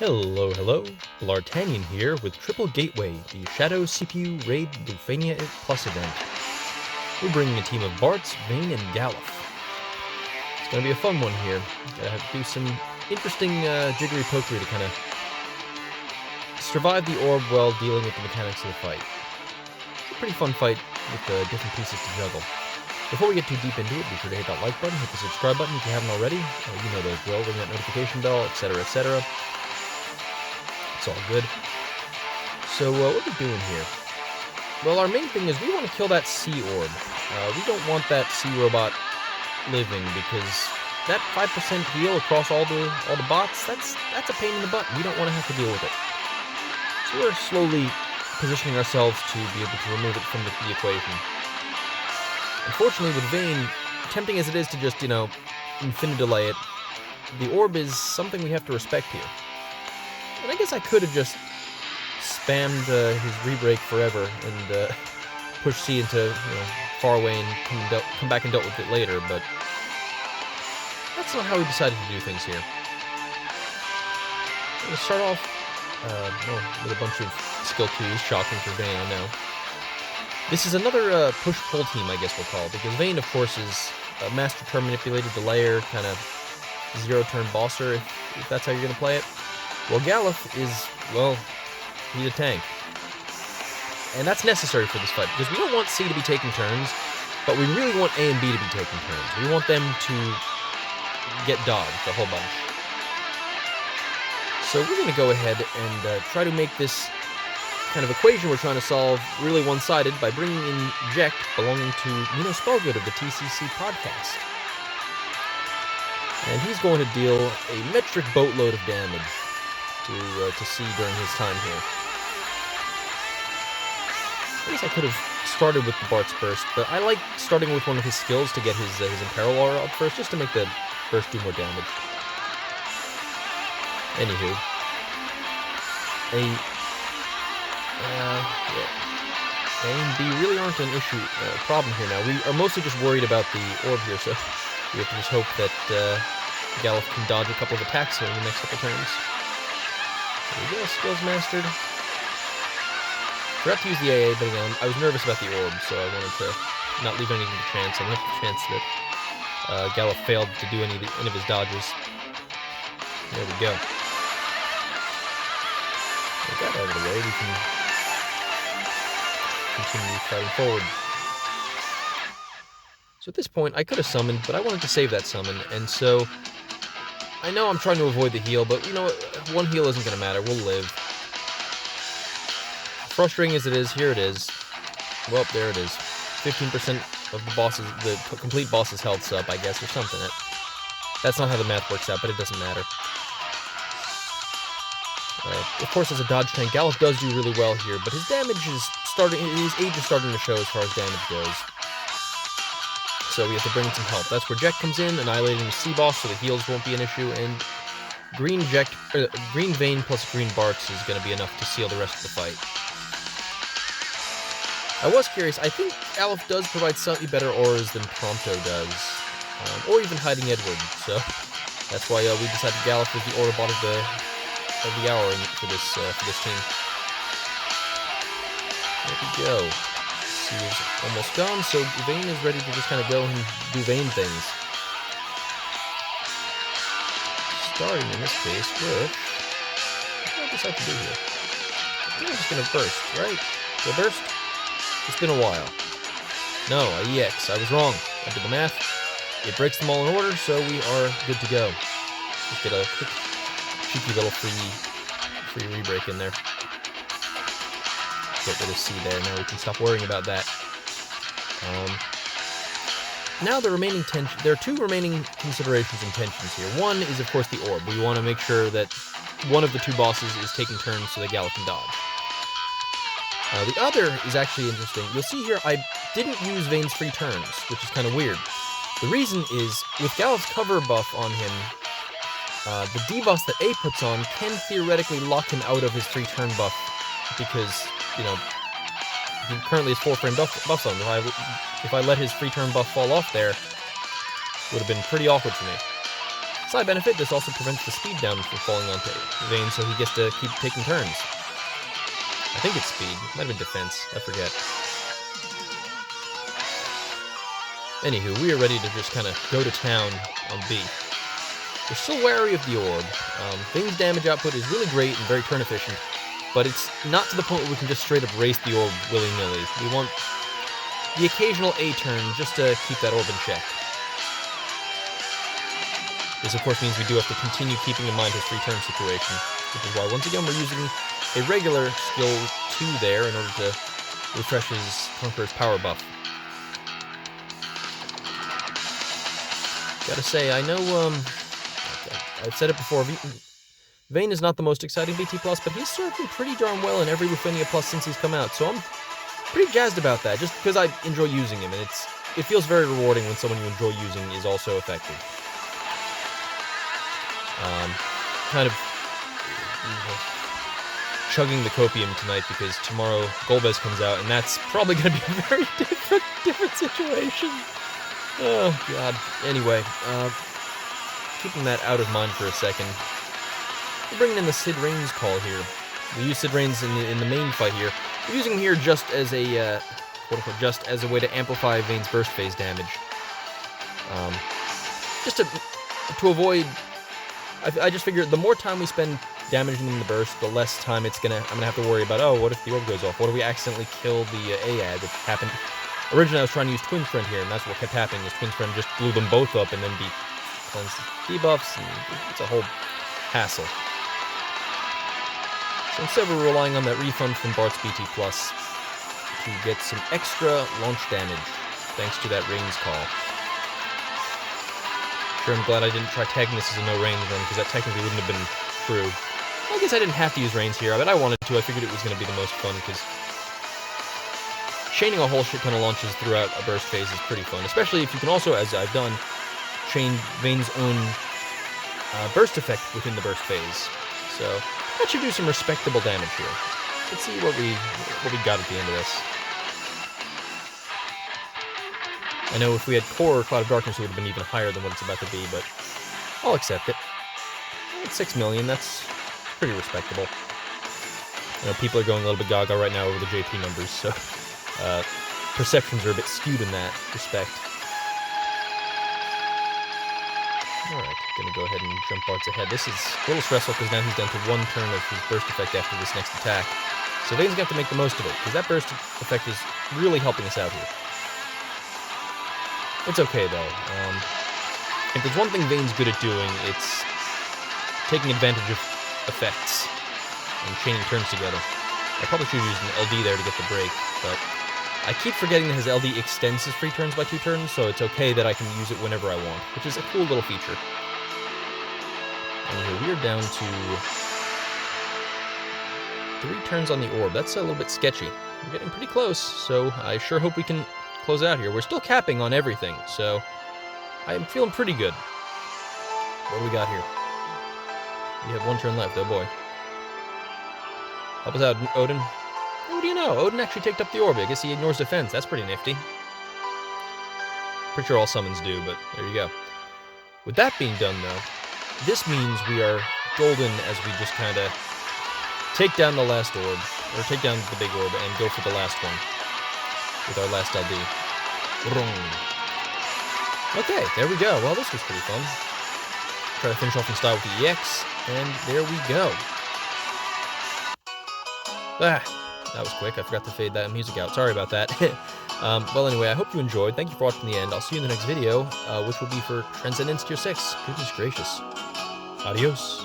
Hello, Bl'Artagnan here with Triple Gateway, the Shadow CPU Raid Lufenia Plus event. We're bringing a team of Bartz, Vayne, and Galuf. It's going to be a fun one here. Gotta have to do some interesting jiggery-pokery to kind of survive the orb while dealing with the mechanics of the fight. It's a pretty fun fight with different pieces to juggle. Before we get too deep into it, be sure to hit that like button, hit the subscribe button if you haven't already. You know the drill, ring that notification bell, etc., etc. It's all good. So what are we doing here? Well, our main thing is we want to kill that sea orb. We don't want that sea robot living because that 5% heal across all the bots, that's a pain in the butt. We don't want to have to deal with it. So we're slowly positioning ourselves to be able to remove it from the equation. Unfortunately, with Vayne, tempting as it is to just, infinite delay it, the orb is something we have to respect here. And I guess I could have just spammed his re-break forever and pushed C into far away and come back and dealt with it later, but that's not how we decided to do things here. I'm going to start off with a bunch of skill trees, shocking for Vayne, I know. This is another push-pull team, I guess we'll call it, because Vayne, of course, is a master turn manipulated delayer, kind of zero-turn bosser, if that's how you're going to play it. Well, Galuf is, he's a tank. And that's necessary for this fight, because we don't want C to be taking turns, but we really want A and B to be taking turns. We want them to get dodged a whole bunch. So we're going to go ahead and try to make this kind of equation we're trying to solve really one-sided by bringing in Jek, belonging to Nino Spellgood of the TCC podcast. And he's going to deal a metric boatload of damage to see during his time here. I guess I could have started with the Bartz Burst, but I like starting with one of his skills to get his Imperil Aura up first, just to make the burst do more damage. Anywho, A and B really aren't an problem here now. We are mostly just worried about the orb here, so we have to just hope that Galuf can dodge a couple of attacks here in the next couple turns. There we go, skills mastered. Forgot to use the AA, but again, I was nervous about the orb, so I wanted to not leave anything to chance. I left the chance that Galuf failed to do any of his dodges. There we go. With that out of the way, we can continue fighting forward. So at this point, I could have summoned, but I wanted to save that summon, and so I know I'm trying to avoid the heal, but one heal isn't going to matter. We'll live. Frustrating as it is, here it is. Well, there it is. 15% of the complete boss's health's up, I guess, or something. That's not how the math works out, but it doesn't matter. Of course, as a dodge tank, Galuf does do really well here, but his damage is his age is starting to show as far as damage goes. So we have to bring in some help. That's where Jek comes in, annihilating the C-Boss so the heals won't be an issue, and green Vayne plus green Bartz is going to be enough to seal the rest of the fight. I was curious, I think Galuf does provide slightly better auras than Prompto does, or even Hiding Edward, so that's why we decided Galuf was the aura bot of the hour for this team. There we go. C is almost gone, so Vayne is ready to just kind of go and do Vayne things. Starting in this case with... what do I decide to do here? I think I'm just going to burst, right? Do I burst? It's been a while. No, I EX. I was wrong. I did the math. It breaks them all in order, so we are good to go. Just get a quick, cheeky little free re-break in there. Get rid of C there. Now we can stop worrying about that. Now the remaining tension. There are two remaining considerations and tensions here. One is, of course, the orb. We want to make sure that one of the two bosses is taking turns so that Galuf can dodge. The other is actually interesting. You'll see here I didn't use Vayne's free turns, which is kind of weird. The reason is, with Galuf's cover buff on him, the debuff that A puts on can theoretically lock him out of his free turn buff, because, he currently has 4-frame buff on him. If I let his free turn buff fall off there, it would have been pretty awkward for me. Side benefit, this also prevents the speed down from falling onto Vayne, so he gets to keep taking turns. I think it's speed. It might have been defense. I forget. Anywho, we are ready to just kind of go to town on B. We're still wary of the orb. Vayne's damage output is really great and very turn efficient, but it's not to the point where we can just straight up race the orb willy-nilly. We want the occasional A turn just to keep that orb in check. This, of course, means we do have to continue keeping in mind his free turn situation, which is why, once again, we're using a regular skill 2 there in order to refresh his Conqueror's power buff. Gotta say, I know, I've said it before, Vayne is not the most exciting BT+, but he's served me pretty darn well in every Lufenia Plus since he's come out, so I'm pretty jazzed about that, just because I enjoy using him, and it feels very rewarding when someone you enjoy using is also effective. Kind of chugging the copium tonight because tomorrow Golbez comes out, and that's probably going to be a very different situation. Oh, God. Anyway, keeping that out of mind for a second, we're bringing in the Sid Raines call here. We use Sid Raines in the main fight here. We're using him here just as a, quote-unquote, just as a way to amplify Vayne's burst phase damage. Just to avoid... I just figured the more time we spend damaging him in the burst, the less time I'm gonna have to worry about, oh, what if the orb goes off? What if we accidentally kill the AAD, which happened... Originally, I was trying to use Twin's Friend here, and that's what kept happening, is Twin's Friend just blew them both up and then cleansed debuffs, and it's a whole hassle. So instead we're relying on that refund from Bartz BT Plus to get some extra launch damage, thanks to that Raines call. Sure, I'm glad I didn't try tagging this as a no-range run, because that technically wouldn't have been true. I guess I didn't have to use Raines here, but I wanted to. I figured it was going to be the most fun, because chaining a whole shit ton of launches throughout a burst phase is pretty fun, especially if you can also, as I've done, chain Vayne's own burst effect within the burst phase. So that should do some respectable damage here. Let's see what we got at the end of this. I know if we had Core or Cloud of Darkness, it would have been even higher than what it's about to be, but I'll accept it. It's 6 million, that's pretty respectable. I know people are going a little bit gaga right now over the JP numbers, so perceptions are a bit skewed in that respect. Alright, gonna go ahead and jump Bartz ahead. This is a little stressful because now he's down to 1 turn of his burst effect after this next attack. So Vayne's gonna have to make the most of it, because that burst effect is really helping us out here. It's okay, though. If there's one thing Vayne's good at doing, it's taking advantage of effects and chaining turns together. I probably should have used an LD there to get the break, but I keep forgetting that his LD extends his free turns by 2 turns, so it's okay that I can use it whenever I want, which is a cool little feature. Anyway, we're down to 3 turns on the orb. That's a little bit sketchy. We're getting pretty close, so I sure hope we can close out here. We're still capping on everything, so I'm feeling pretty good. What do we got here? We have 1 turn left, oh boy. Help us out, Odin. What do you know? Odin actually taked up the orb. I guess he ignores defense. That's pretty nifty. Pretty sure all summons do, but there you go. With that being done, though, this means we are golden as we just kind of take down the last orb, or take down the big orb, and go for the last one with our last LD. Okay, there we go. Well, this was pretty fun. Try to finish off in style with the EX, and there we go. That was quick. I forgot to fade that music out. Sorry about that. Well, anyway, I hope you enjoyed. Thank you for watching the end. I'll see you in the next video, which will be for Transcendence Tier 6. Goodness gracious. Adios.